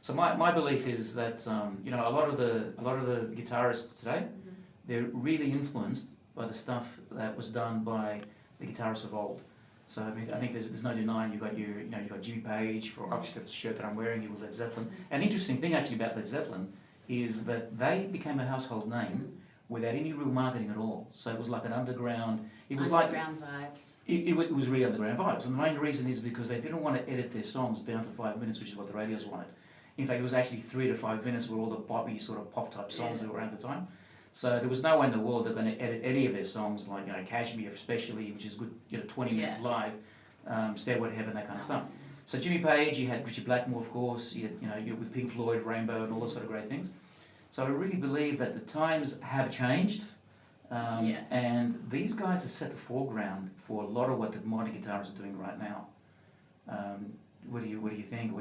So my belief is that you know, a lot of the guitarists today, they're really influenced by the stuff that was done by the guitarists of old. So I mean, I think there's no denying you've got you've got Jimmy Page for obviously the shirt that I'm wearing here with Led Zeppelin. An interesting thing actually about Led Zeppelin is that they became a household name without any real marketing at all. So it was like an underground. It was underground vibes. It was really underground vibes, and the main reason is because they didn't want to edit their songs down to 5 minutes, which is what the radios wanted. In fact, it was actually 3 to 5 minutes with all the poppy sort of pop type songs that were around at the time. So there was no way in the world they're going to edit any of their songs, like Kashmir especially, which is good, 20 minutes live, Stairway to Heaven, that kind of stuff. So Jimmy Page, you had Richard Blackmore, of course, you had you with Pink Floyd, Rainbow, and all those sort of great things. So I really believe that the times have changed, and these guys have set the foreground for a lot of what the modern guitarists are doing right now. What do you think?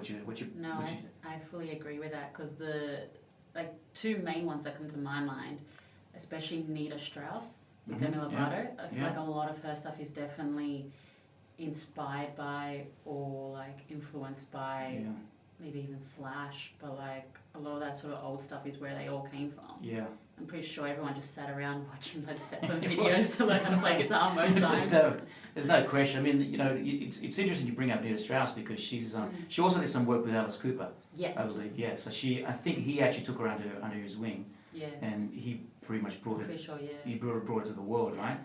I fully agree with that, because the two main ones that come to my mind, especially Nita Strauss with Demi Lovato. I feel like a lot of her stuff is definitely inspired by or influenced by maybe even Slash, but a lot of that sort of old stuff is where they all came from. Yeah. I'm pretty sure everyone just sat around watching Led Zeppelin videos to learn how to play guitar most times. There's no question. I mean, it's interesting you bring up Nita Strauss, because she's she also did some work with Alice Cooper. Yes. I believe. Yeah. So I think he actually took her under his wing. Yeah. And he pretty much brought it. Sure, yeah. He brought it to the world, right?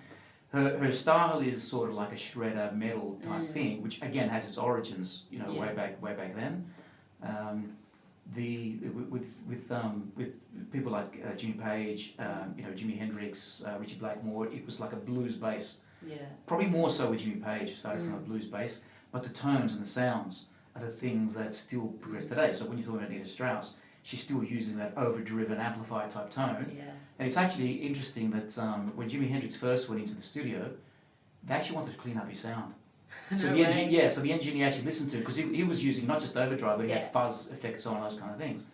Her style is sort of like a shredder metal type thing, which again has its origins, way back then. With people like Jimmy Page, Jimi Hendrix, Richard Blackmore, it was like a blues bass. Yeah. Probably more so with Jimmy Page, started from a blues bass, but the tones and the sounds are the things that still progress today. So when you're talking about Nita Strauss, she's still using that overdriven amplifier type tone. Yeah. And it's actually interesting that when Jimi Hendrix first went into the studio, they actually wanted to clean up his sound. So the engineer actually listened to it, because he was using not just overdrive, but he had fuzz effects on, those kind of things.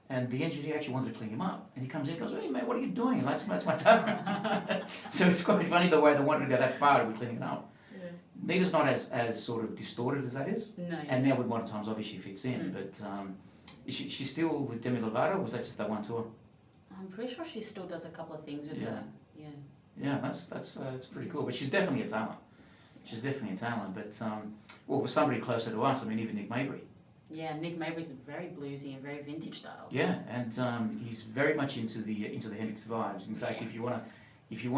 And the engineer actually wanted to clean him up. And he comes in and goes, "Hey mate, what are you doing? That's my tone." So it's quite funny the way they wanted to go that far with cleaning it up. Yeah. Nita's not as sort of distorted as that is. No, and now with modern times obviously fits in. But is she still with Demi Lovato, or was that just that one tour? I'm pretty sure she still does a couple of things with her. Yeah. Yeah, that's pretty cool. But she's definitely a talent. She's definitely a talent. But for somebody closer to us, I mean, even Nick Mabry. Yeah, Nick Mabry's very bluesy and very vintage style. Yeah, and he's very much into the Hendrix vibes. In fact, if you want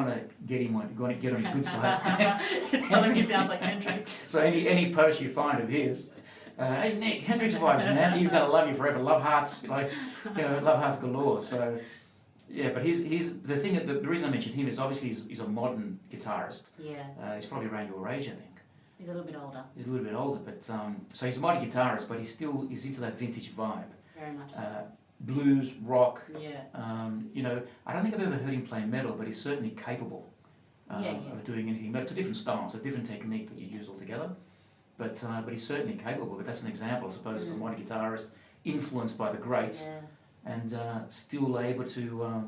to get him on, get on his good side. Tell him he sounds like Hendrix. So any post you find of his, hey Nick, Hendrix vibes, man. He's gonna love you forever. Love hearts, love hearts galore. So yeah, but he's the thing. The reason I mentioned him is obviously he's a modern guitarist. Yeah. He's probably around your age, I think. He's a little bit older. He's a little bit older, but so he's a modern guitarist, but he's into that vintage vibe. Very much so. Blues, rock. Yeah. I don't think I've ever heard him play metal, but he's certainly capable of doing anything. But it's a different style, it's a different technique that you use altogether. But he's certainly capable. But that's an example, I suppose, of a modern guitarist influenced by the greats, and still able to,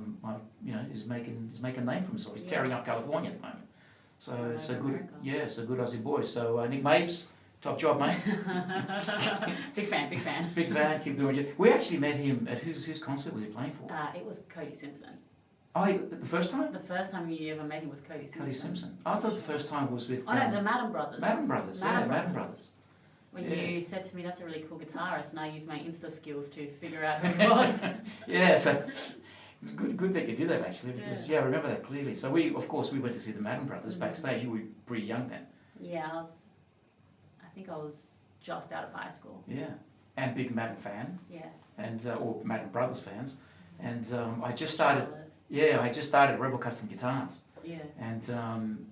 is making a name for himself. He's tearing up California at the moment. So good, so good Aussie boy. So Nick Mabes, top job, mate. Big fan. Big fan, keep doing it. We actually met him at whose concert was he playing for? It was Cody Simpson. Oh, the first time? The first time you ever met him was Cody Simpson. I thought the first time was with... the Madden Brothers. Madden Brothers. When you said to me, that's a really cool guitarist, and I used my Insta skills to figure out who he was. So it's good that you did that, actually, because I remember that clearly. So we went to see the Madden Brothers backstage. You were pretty young then. Yeah, I think I was just out of high school. Yeah, and big Madden fan. Yeah. And or Madden Brothers fans, and I just started Rebel Custom Guitars. Yeah. And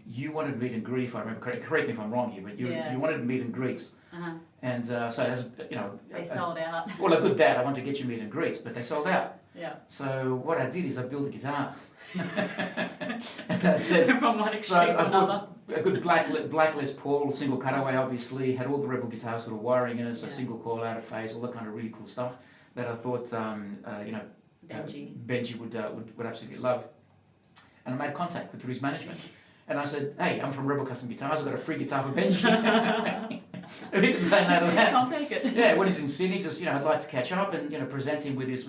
you wanted meet and greet, if I remember correct me if I'm wrong here, but you wanted meet and greets. Uh-huh. And so as they sold out. Well, a good dad, I wanted to get you meet and greets, but they sold out. Yeah. So what I did is I built a guitar. And I said, from one extreme to another. A good black Les Paul, single cutaway, obviously, had all the Rebel guitars sort of wiring in it, so single coil, out of phase, all that kind of really cool stuff that I thought, Benji would absolutely love. And I made contact with his management, and I said, "Hey, I'm from Rebel Custom Guitars. I've got a free guitar for Benji." If he can say no to that. I'll take it. Yeah, when he's in Sydney, just, I'd like to catch up and, present him with this,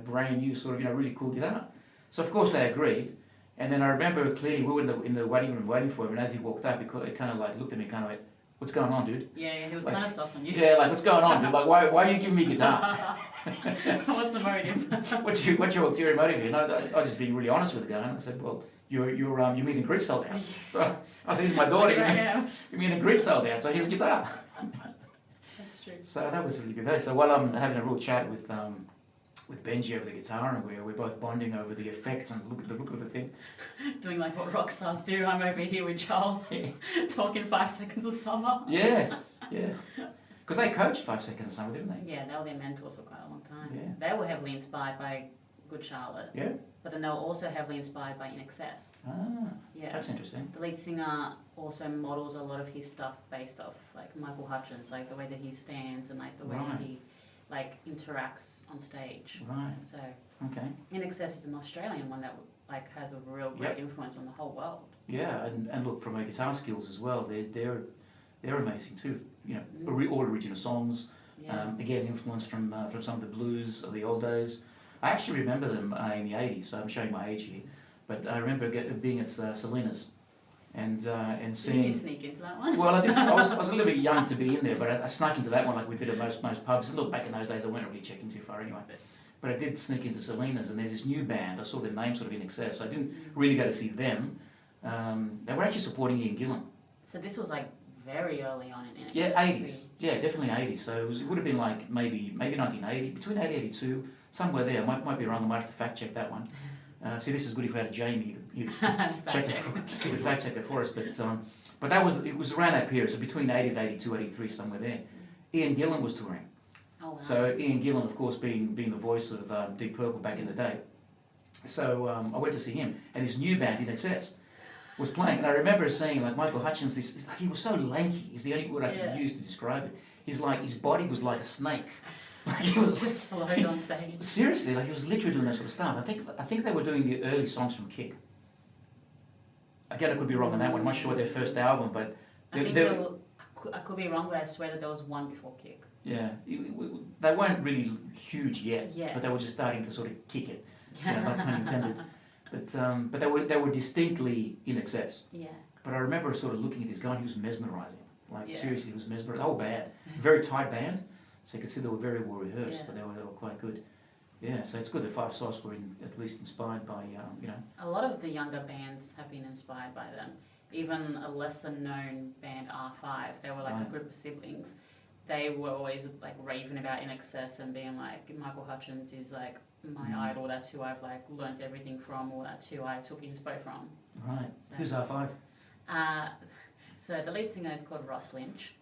brand new sort of, really cool guitar. So of course they agreed. And then I remember clearly we were in the waiting room waiting for him, and as he walked up, he kind of like looked at me, kind of like, "What's going on, dude?" Yeah, he was like, kind of sus on you. Yeah, like, "What's going on, dude? Like, why are you giving me a guitar?" What's the motive? what's your ulterior motive here? And I just being really honest with the guy, and I said, "Well, your meet and greet sold out." So I said, "Here's my daughter. Your meet and greet sold out. So here's a guitar." That's true. So that was a really good day. So while I'm having a real chat with Benji over the guitar, and we're both bonding over the effects and the look of the thing. Doing like what rock stars do. I'm over here with Joel, talking 5 seconds of summer. Yes, yeah. Because they coached 5 Seconds of Summer, didn't they? Yeah, they were their mentors for quite a long time. Yeah. They were heavily inspired by Good Charlotte. Yeah. But then they were also heavily inspired by In Excess. Ah, yeah. That's interesting. The lead singer also models a lot of his stuff based off like Michael Hutchence, like the way that he stands and like the way that he like interacts on stage. Right. So okay. In Excess is an Australian one that like has a real great influence on the whole world. Yeah, and look, from her guitar skills as well, they're amazing too. All original songs. Yeah. Again, influence from some of the blues of the old days. I actually remember them in the 80s, so I'm showing my age here. But I remember being at Selena's and seeing. Did you sneak into that one? Well, I was a little bit young to be in there, but I snuck into that one like we did at most pubs. Look, back in those days, I weren't really checking too far anyway. But I did sneak into Selena's, and there's this new band. I saw their name sort of In Excess. I didn't really go to see them. They were actually supporting Ian Gillan. So this was like very early on in Yeah, 80s. Yeah, definitely 80s. So it would have been like maybe 1980, between 80 and 82, somewhere there. Might be wrong. I might have to fact check that one. See, this is good if we had a Jamie. You check it. You could fact check it for us. But it was around that period. So between 80 and 82, 83, somewhere there. Ian Gillan was touring. Oh, wow. So Ian Gillan, of course, being the voice of Deep Purple back in the day. So I went to see him, and his new band, In Excess, was playing. And I remember seeing like Michael Hutchence. He was so lanky. Is the only word I could use to describe it. His body was like a snake. Like he was just floated on stage. Seriously, like he was literally doing that sort of stuff. I think they were doing the early songs from Kick. Again, I could be wrong on that one. I'm not sure their first album, but I could be wrong, but I swear that there was one before Kick. Yeah, they weren't really huge yet, but they were just starting to sort of kick it. Not pun intended. But they were distinctly In Excess. Yeah. But I remember sort of looking at this guy, and he was mesmerising. Like seriously, he was mesmerising. The whole band, very tight band, so you could see they were very well rehearsed, but they were quite good. Yeah, so it's good that Five Sauce were at least inspired by A lot of the younger bands have been inspired by them. Even a lesser known band, R5, they were like a group of siblings. They were always like raving about In Excess and being like, Michael Hutchence is like my idol. That's who I've like learnt everything from, or that's who I took inspo from. Right. So, who's R5? So the lead singer is called Ross Lynch.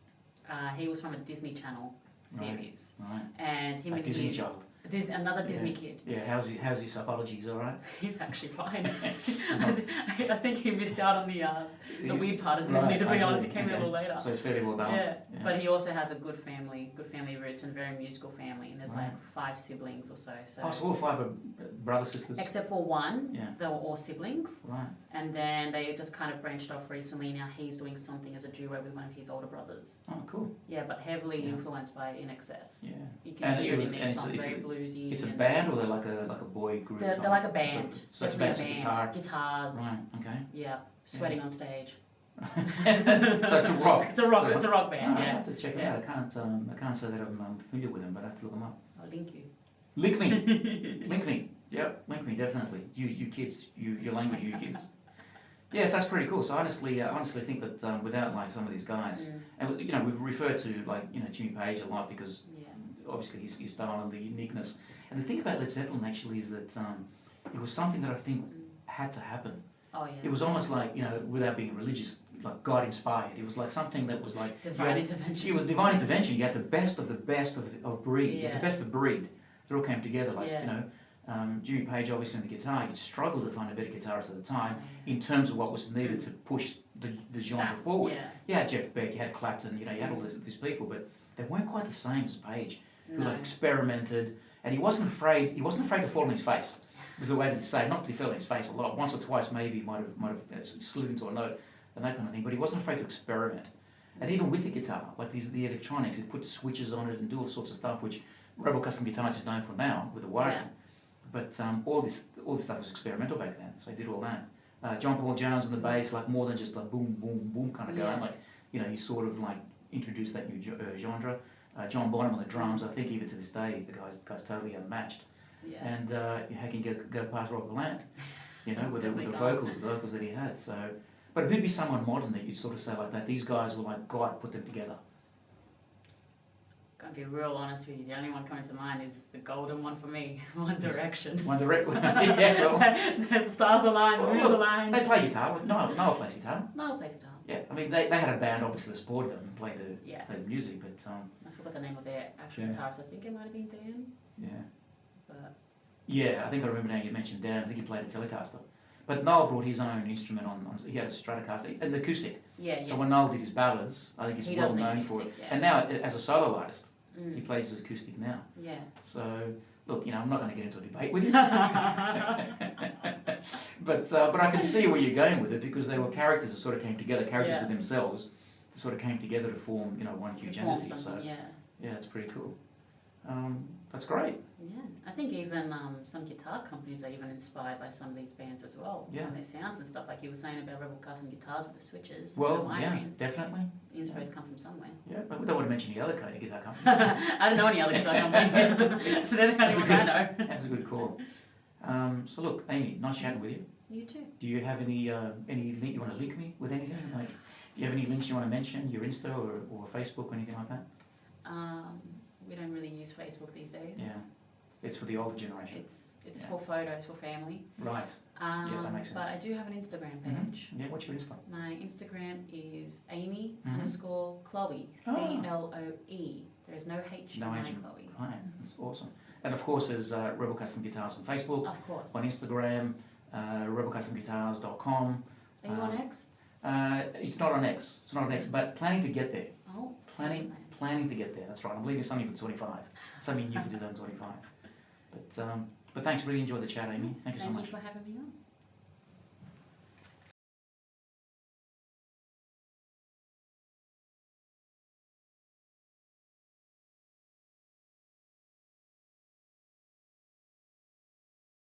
He was from a Disney Channel series, right. And him and Disney child. Another Disney kid. Yeah, how's his psychology? He's all right? He's actually fine. I think he missed out on the weird part of Disney, to be honest. He came a little later. So it's fairly well balanced. Yeah, but he also has a good family roots and very musical family. And there's like 5 siblings or so. So all 5 are brothers, sisters? Except for one, they were all siblings. Right. And then they just kind of branched off recently. Now he's doing something as a duo with one of his older brothers. Oh, cool. Yeah, but heavily influenced by In Excess. Yeah. You can hear it in their songs, very bluesy. It's a band, or they're like a boy group? They're like a band. So it's a band. Guitars. Right. Okay. Yeah. Sweating on stage. So it's a rock. It's a rock band. I have to check it out. I can't say that I'm familiar with them, but I have to look them up. I'll link you. Link me. Link me. Yep. Link me definitely. You kids. Your language. You kids. Yes, that's pretty cool. So honestly think that without like some of these guys, and we've referred to like Jimmy Page a lot because obviously his style and the uniqueness. And the thing about Led Zeppelin actually is that it was something that I think had to happen. Oh yeah. It was almost like without being religious, like God inspired. It was like something that was like divine intervention. It was divine intervention. You had the best of breed. You had the best of breed. They all came together. Like Jimmy Page, obviously on the guitar, he struggled to find a better guitarist at the time in terms of what was needed to push the genre forward. Yeah. You had Jeff Beck, you had Clapton, you had all these people, but they weren't quite the same as Page, who like experimented, and he wasn't afraid to fall on his face. Is the way to say, not that he fell on his face a lot, once or twice maybe he might have slid into a note and that kind of thing, but he wasn't afraid to experiment. And even with the guitar, like the electronics, it puts switches on it and do all sorts of stuff, which Rebel Custom Guitars is known for now with the wiring. Yeah. But all this stuff was experimental back then, so he did all that. John Paul Jones on the bass, like more than just like boom, boom, boom kind of going. Like, you know, he sort of like introduced that new genre. John Bonham on the drums, I think even to this day, the guy's totally unmatched. Yeah. And how can you go past Robert Plant, you know, with the vocals that he had. So, but who'd be someone modern that you'd sort of say like that? These guys were like, God put them together. Gonna be real honest with you, the only one coming to mind is the golden one for me, One Direction. One Direction, yeah. Well, the stars align, the moons align. They play guitar. Noah plays guitar. Noah plays guitar. Yeah, I mean they had a band obviously that supported them and played the music, but I forgot the name of their actual guitarist. I think it might have been Dan. Yeah. But yeah, I think I remember now you mentioned Dan. I think he played a Telecaster. But Noel brought his own instrument on he had a Stratocaster, an acoustic. Yeah. So when Noel did his ballads, I think he's well known for it. Yeah. And now as a solo artist, he plays his acoustic now. Yeah. So look, you know, I'm not going to get into a debate with you. but I can see where you're going with it because they were characters that sort of came together, characters with themselves, that sort of came together to form, you know, one huge entity. So yeah, it's pretty cool. That's great. Yeah, I think even some guitar companies are even inspired by some of these bands as well. Yeah. And their sounds and stuff, like you were saying about Rebel Custom Guitars with the switches. Well, the wiring. yeah, definitely. The inspiration come from somewhere. Yeah, but we don't want to mention the other guitar companies. I don't know any other guitar company. They're the only ones I know. That's a good call. So look, Amy, nice chatting with you. You too. Do you have any link you want to link me with anything? Like, do you have any links you want to mention? Your Insta or Facebook or anything like that? We don't really use Facebook these days. Yeah. It's for the older generation. It's for photos, for family. Right. Yeah, that makes sense. But I do have an Instagram page. Yeah, what's your Insta? My Instagram is Amy _Chloe, CLOE. There's no H in my Chloe. Right, that's awesome. And of course, there's Rebel Custom Guitars on Facebook. Of course. On Instagram, rebelcustomguitars.com. Are you on X? It's not on X. It's not on X, but planning to get there. Oh, Planning to get there. That's right. I'm leaving something for 25. Something new for 2025. But thanks. Really enjoyed the chat, Amy. Thank you so much. Thank you for having me on.